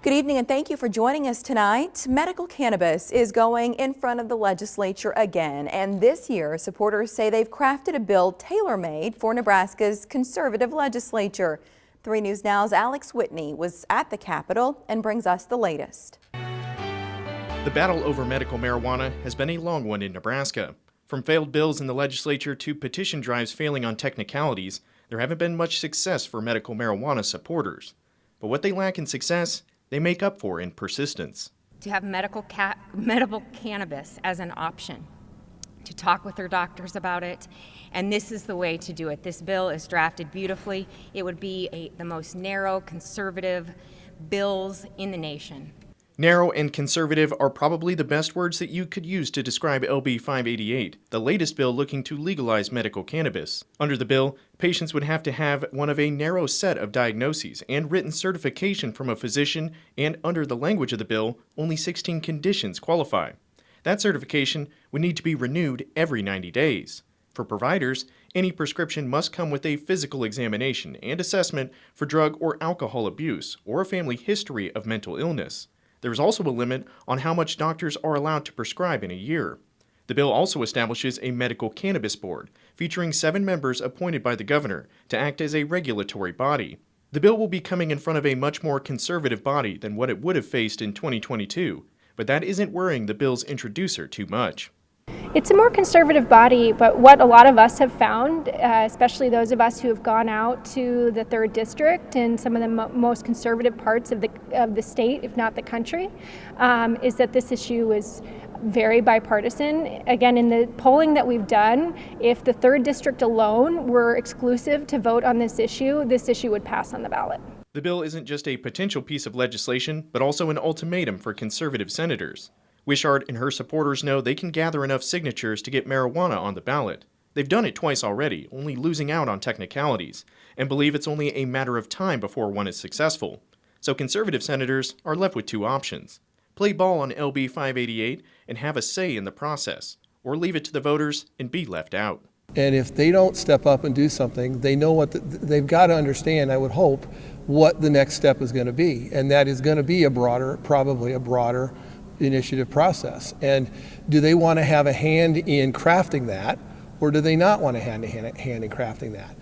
Good evening and thank you for joining us tonight. Medical cannabis is going in front of the legislature again, and this year supporters say they've crafted a bill tailor-made for Nebraska's conservative legislature. 3 News Now's Alex Whitney was at the Capitol and brings us the latest. The battle over medical marijuana has been a long one in Nebraska. From failed bills in the legislature to petition drives failing on technicalities, there haven't been much success for medical marijuana supporters. But what they lack in success, they make up for in persistence. To have medical cannabis as an option, to talk with their doctors about it, and this is the way to do it. This bill is drafted beautifully. It would be the most narrow, conservative bills in the nation. Narrow and conservative are probably the best words that you could use to describe LB 588, the latest bill looking to legalize medical cannabis. Under the bill, patients would have to have one of a narrow set of diagnoses and written certification from a physician, and under the language of the bill, only 16 conditions qualify. That certification would need to be renewed every 90 days. For providers, any prescription must come with a physical examination and assessment for drug or alcohol abuse or a family history of mental illness. There is also a limit on how much doctors are allowed to prescribe in a year. The bill also establishes a medical cannabis board, featuring 7 members appointed by the governor to act as a regulatory body. The bill will be coming in front of a much more conservative body than what it would have faced in 2022, but that isn't worrying the bill's introducer too much. It's a more conservative body, but what a lot of us have found, especially those of us who have gone out to the 3rd District and some of the most conservative parts of the state, if not the country, is that this issue is very bipartisan. Again, in the polling that we've done, if the 3rd District alone were exclusive to vote on this issue would pass on the ballot. The bill isn't just a potential piece of legislation, but also an ultimatum for conservative senators. Wishart and her supporters know they can gather enough signatures to get marijuana on the ballot. They've done it twice already, only losing out on technicalities, and believe it's only a matter of time before one is successful. So conservative senators are left with 2 options. Play ball on LB 588 and have a say in the process, or leave it to the voters and be left out. And if they don't step up and do something, they know they've got to understand, I would hope, what the next step is going to be. And that is going to be probably a broader initiative process. And do they want to have a hand in crafting that, or do they not want to have a hand in crafting that?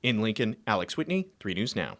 In Lincoln, Alex Whitney, 3 News Now.